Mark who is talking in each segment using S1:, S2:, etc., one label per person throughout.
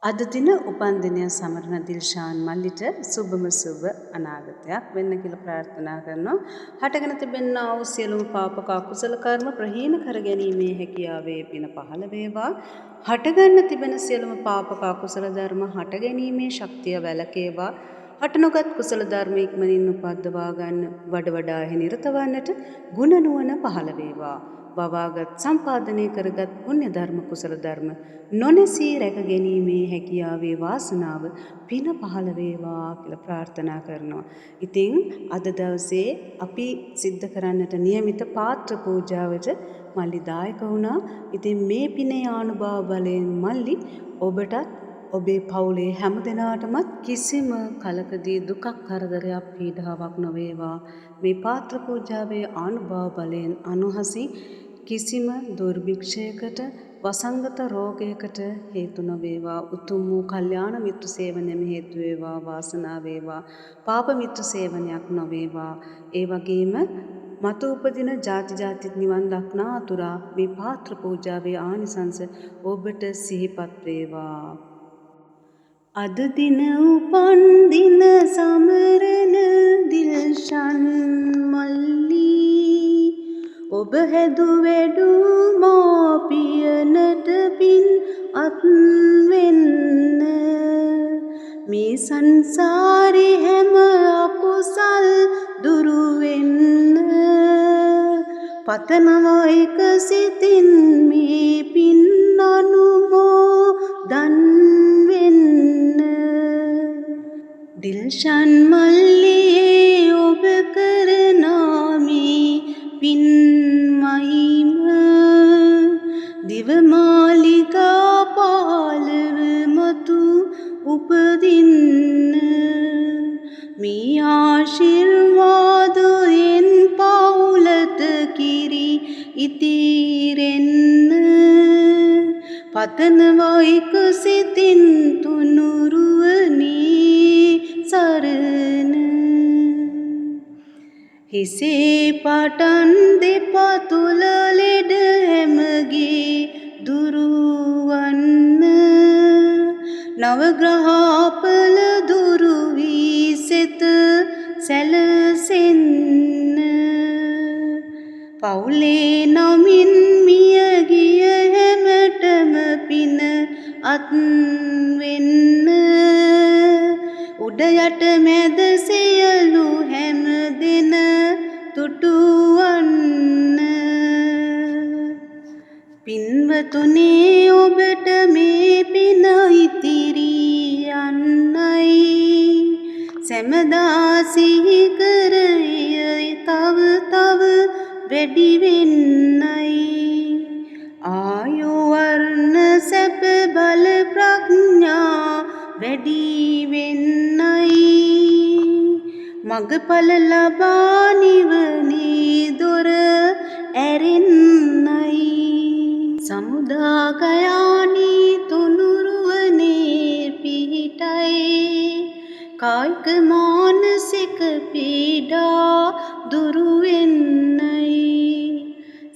S1: අද දින උපන්දිනය සමරන දිල්ෂාන් මල්ලිට සුබම සුබ අනාගතයක් වෙන්න කියලා ප්‍රාර්ථනා කරනවා. හටගෙන තිබෙනා වූ සියලුම පාපක අකුසල කර්ම ප්‍රහීන කර ගැනීමේ හැකියාවේ පින පහළ වේවා. හටගන්න තිබෙන සියලුම පාපක අකුසල ධර්ම හට ගැනීමේ ශක්තිය වැළකේවා. හට නොගත් කුසල ධර්ම ඉක්මනින් උපද්දවා ගන්න වඩා නිරත වන්නට ගුණ නුවණ පහළ වේවා. වවාගත් සම්පාදනය කරගත් පුණ්‍ය ධර්ම කුසල ධර්ම නොනැසී රැක ගැනීමේ හැකියාවේ වාසනාව පින පහළ වේවා කියලා ප්‍රාර්ථනා කරනවා. ඉතින් අද දවසේ අපි සිද්ධ කරන්නට નિયમિત පාත්‍ර පූජාවට මල්ලි දායක වුණා. ඉතින් මේ පිනේ ආනුභාව බලයෙන් මල්ලි ඔබටත් ඔබේ පවුලේ හැම දෙනාටමත් කිසිම කලකදී දුකක් කරදරයක් පීඩාවක් නොවේවා. මේ පාත්‍ර පූජාවේ ආනුභාව බලයෙන් අනුහසින් කිසිම දුර්භික්ෂයකට වසංගත රෝගයකට හේතු නොවේවා. උතුම් වූ කල්යාණ මිත්‍ර සේවනයම හේතු වේවා. වාසනාව වේවා. පාප මිත්‍ර සේවනයක් නොවේවා. ඒ වගේම මතු උපදින ජාති නිවන් දක්නා අතුරා මේ පාත්‍ර පූජාවේ ආනිසංස ඔබට සිහිපත් වේවා. අද දින උපන් දින සමරන දිල්ෂන් මල්ලි ඔබ හැදු වැඩු මාපියනට පින් අත් වෙන්න මේ සංසාරේ හැම අකුසල් දුරු වෙන්න පතනවා එක සිතින් මේ පින් අනුමෝදන් වෙන්න දිල්ෂන් මල්ලියේ ඔබ කරනා මේ පින් මහිම දිවමාලිකා පාලව මතු උපදින්න මේ ආශිර්වාදයෙන් පවුලට කිරි ඉතිරෙන්න පතනවා එක සිතින් තුනුරුවනේ සරණ හිසේ පටන් දෙපතුල ලෙඩ හැමගේ දුරුවන්න නවග්‍රහාපල දුරු වී සෙත සැලසෙන්න පවුලේ නමින් මිය ගිය හැමටම පින අත් වෙන්න උඩ යට මැද සියලු හැම දෙන තුටුවන්න පින්වතුනේ ඔබට මේ පින ඉතිරි යන්නයි සැමදා සිහි කරය තව වැඩි වෙන්නයි ආයු වර්ණ සැප බල ප්‍රඥා වැඩි වෙන්නයි මගඵල ලබා නිවනේ දොර ඇරෙන්නයි සමුදාගයානි තුනුරුවනේ පිහිටයි කායික මානසික පීඩා දුරු වෙන්නයි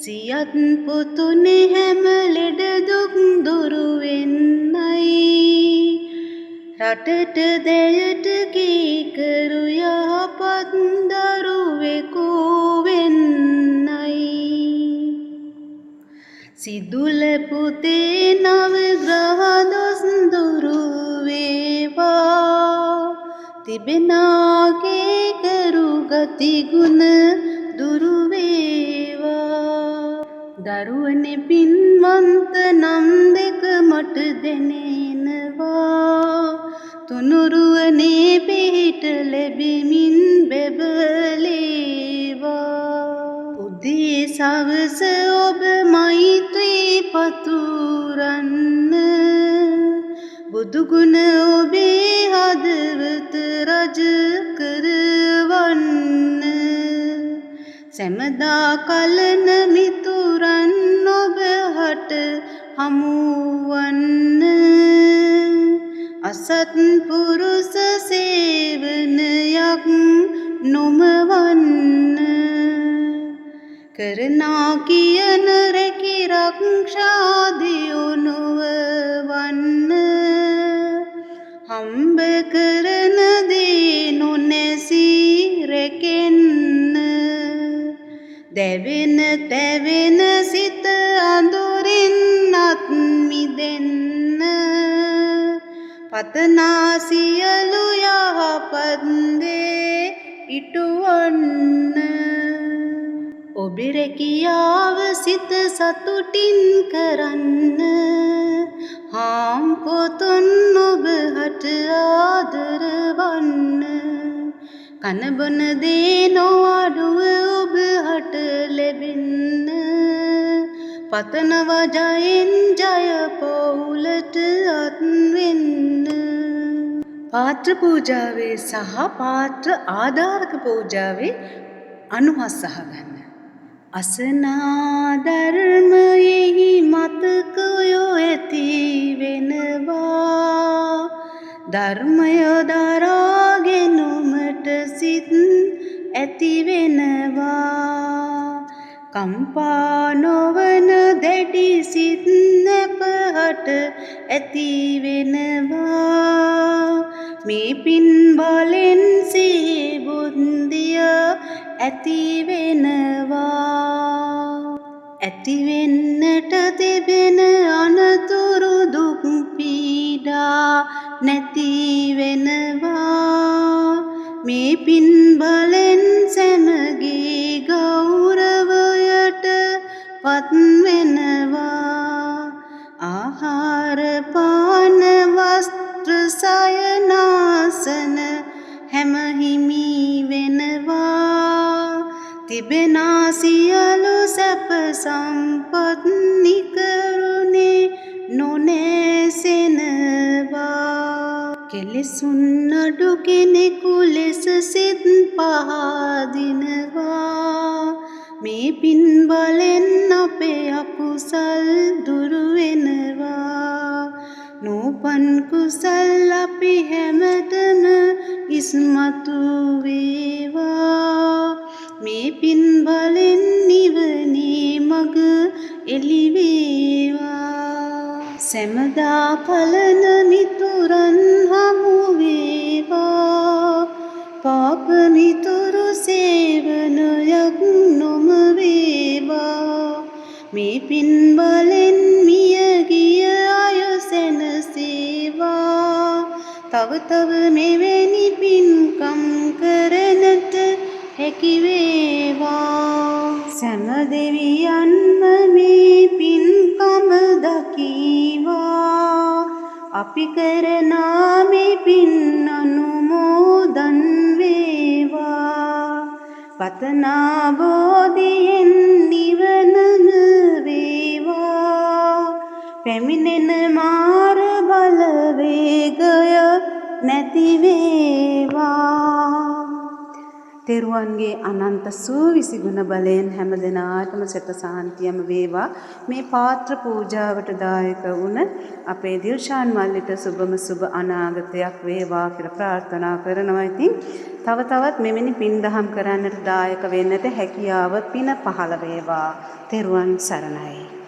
S1: සියත් පුතුනේ හැම ලෙඩ දුක් දුරු වෙන්නයි රටට දෙයට කීකරු යහපත් දරුවෙකු වෙන්නයි සිදුල පුතේ නව ග්‍රහ දොස් දුරු වේවා තිබෙනාගේ කරු ගති ගුණ දුරු වේවා දරුවනේ පින්වන්ත නම් දෙක මට දෙනෙනවා තුනුරුවනේ පිහිට ලැබෙමින් බැබලේවා උදේ සවස ඔබ මෛත්‍රී පතුරන්න බුදුගුණ ඔබේ හදවත රජ කරවන්න සැමදා කලන මිතුරන් ඔබ හට හමුවන්න අසත් පුරුෂ සේවනයක් නොමවන්න කරනා කියන රැකී රක්ෂා දියුණුව වන්න හම්බ කරන දේ නොනැසී රැකෙන්න දැවෙන තැවෙන සිත අඳුරින් අත් මිදෙන්න පතනා සියලු යහපත් දේ ඉටුවන්න ඔබේ රැකියාව සිත සතුටින් කරන්න හාම් කොතුන් ඔබ හට ආදර වන්න කනබන දේ නොඅඩුව ඔබ හට ලැබෙන්න පතනවා ජයෙන් ජය පවුලට අත් වෙන්න පාත්‍ර පූජාවේ සහ පාත්‍ර ආධාරක පූජාවේ අනුහස් අහගන්න අසනා ධර්මයෙහි මතකයෝ ඇති වෙනවා ධර්මය දරාගෙනුමට සිත් ඇති වෙනවා කම්පා නොවන දැඩි සිත් නැපහට ඇති වෙනවා මේ පින් බලෙන් සිහි බුද්ධිය ඇති වෙනවා ඇති වෙන්නට තිබෙන අනතුරු දුක් පීඩා නැති වෙනවා මේ පින් බලෙන් සැමගේ ගෞරවයට පත් වෙනවා ආහාර පාන වස්ත්‍ර සයනාසන හැම හිමි වෙනවා තිබෙනා සියලු සැප සම්පත් නිකරුණේ නොනැසෙනවා කෙලෙසුන් අඩු කෙනෙකු ලෙස සිත් පහදිනවා මේ පින් බලෙන් අපේ අකුසල් දුරු වෙනවා නූපන් කුසල් අපි හැමතෙම ඉස්මතු වේවා මේ පින් බලෙන් නිවනේ මඟ එළි වේවා සෑමදා කලන මිතුරන් හමු වේවා පාප මිතුරු සේවනයක් නොම වේවා මේ පින් බලෙන් මිය ගිය අය සැනසේවා තව තව මෙවැනි පින්කම් කරනට හැකි වේවා සෑම දෙවියන්ම මේ පින්කම දකීවා අපි කරන මේ පින් අනුමෝදන් වේවා පතනා බෝධියෙන් නිවනම වේවා පැමිණෙන මාර බලවේගය නැති වේවා තෙරුවන්ගේ අනන්ත සූවිසි ගුණ බලයෙන් හැම දිනාටම සැප සාන්තියම වේවා මේ පාත්‍ර පූජාවට දායක වුණ අපේ දිල්ෂාන් මල්ලිට සුබම සුබ අනාගතයක් වේවා කියලා ප්‍රාර්ථනා කරනවා. ඉතින් තව තවත් මෙවැනි පින් දහම් කරන්නට දායක වෙන්නට හැකියාව පින පහළ වේවා. තෙරුවන් සරණයි.